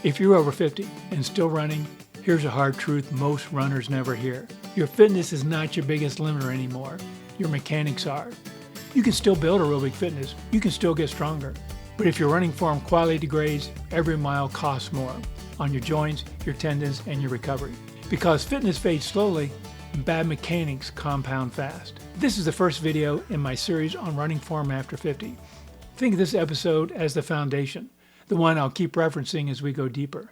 If you're over 50 and still running, here's a hard truth most runners never hear. Your fitness is not your biggest limiter anymore. Your mechanics are. You can still build aerobic fitness. You can still get stronger. But if your running form quality degrades, every mile costs more on your joints, your tendons, and your recovery. Because fitness fades slowly, bad mechanics compound fast. This is the first video in my series on running form after 50. Think of this episode as the foundation, the one I'll keep referencing as we go deeper.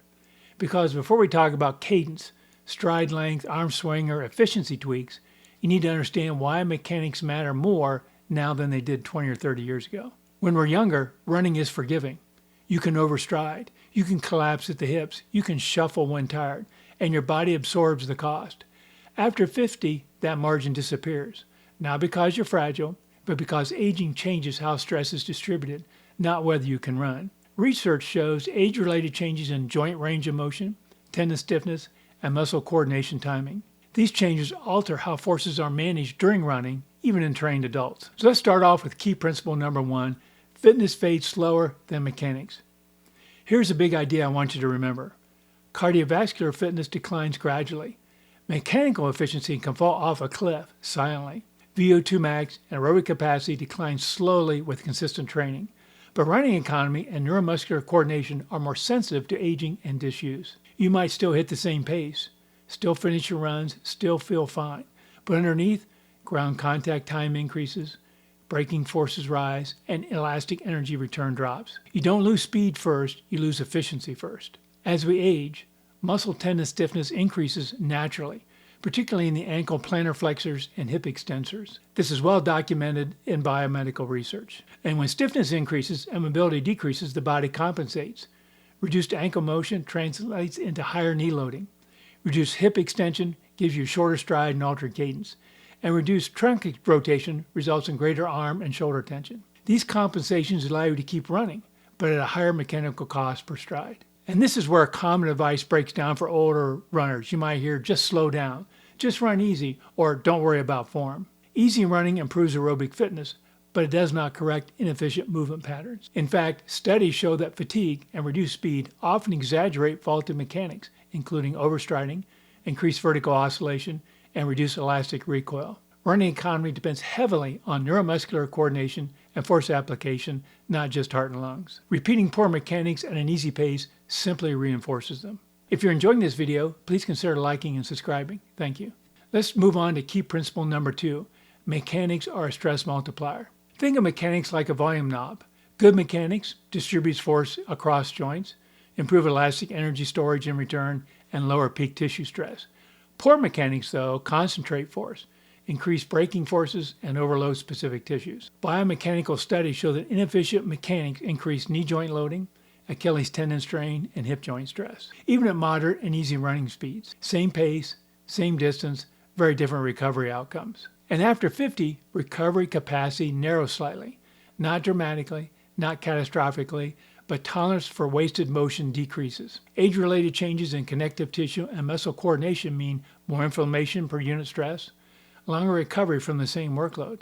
Because before we talk about cadence, stride length, arm swing, or efficiency tweaks, you need to understand why mechanics matter more now than they did 20 or 30 years ago. When we're younger, running is forgiving. You can overstride, you can collapse at the hips, you can shuffle when tired, and your body absorbs the cost. After 50, that margin disappears. Not because you're fragile, but because aging changes how stress is distributed, not whether you can run. Research shows age-related changes in joint range of motion, tendon stiffness, and muscle coordination timing. These changes alter how forces are managed during running, even in trained adults. So let's start off with key principle number 1, fitness fades slower than mechanics. Here's a big idea I want you to remember. Cardiovascular fitness declines gradually. Mechanical efficiency can fall off a cliff silently. VO2 max and aerobic capacity decline slowly with consistent training. But running economy and neuromuscular coordination are more sensitive to aging and disuse. You might still hit the same pace, still finish your runs, still feel fine. But underneath, ground contact time increases, braking forces rise, and elastic energy return drops. You don't lose speed first, you lose efficiency first. As we age, muscle tendon stiffness increases naturally, particularly in the ankle plantar flexors and hip extensors. This is well documented in biomedical research. And when stiffness increases and mobility decreases, the body compensates. Reduced ankle motion translates into higher knee loading. Reduced hip extension gives you shorter stride and altered cadence. And reduced trunk rotation results in greater arm and shoulder tension. These compensations allow you to keep running, but at a higher mechanical cost per stride. And this is where common advice breaks down for older runners. You might hear, just slow down, just run easy, or don't worry about form. Easy running improves aerobic fitness, but it does not correct inefficient movement patterns. In fact, studies show that fatigue and reduced speed often exaggerate faulty mechanics, including overstriding, increased vertical oscillation, and reduced elastic recoil. Running economy depends heavily on neuromuscular coordination and force application, not just heart and lungs. Repeating poor mechanics at an easy pace simply reinforces them. If you're enjoying this video, please consider liking and subscribing. Thank you. Let's move on to key principle number 2. Mechanics are a stress multiplier. Think of mechanics like a volume knob. Good mechanics distributes force across joints, improve elastic energy storage in return, and lower peak tissue stress. Poor mechanics, though, concentrate force, increase braking forces, and overload specific tissues. Biomechanical studies show that inefficient mechanics increase knee joint loading, Achilles tendon strain, and hip joint stress, even at moderate and easy running speeds. Same pace, same distance, very different recovery outcomes. And after 50, recovery capacity narrows slightly, not dramatically, not catastrophically, but tolerance for wasted motion decreases. Age-related changes in connective tissue and muscle coordination mean more inflammation per unit stress, longer recovery from the same workload.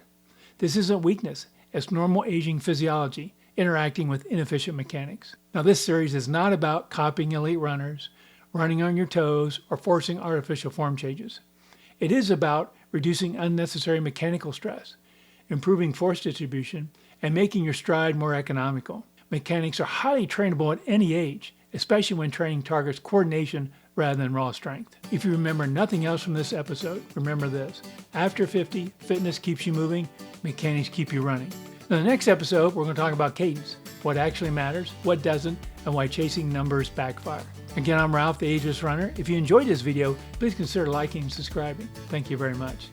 This isn't weakness, it's normal aging physiology interacting with inefficient mechanics. Now, this series is not about copying elite runners, running on your toes, or forcing artificial form changes. It is about reducing unnecessary mechanical stress, improving force distribution, and making your stride more economical. Mechanics are highly trainable at any age, especially when training targets coordination rather than raw strength. If you remember nothing else from this episode, remember this. After 50, fitness keeps you moving, mechanics keep you running. In the next episode, we're going to talk about cadence, what actually matters, what doesn't, and why chasing numbers backfire. Again, I'm Ralph, the Ageless Runner. If you enjoyed this video, please consider liking and subscribing. Thank you very much.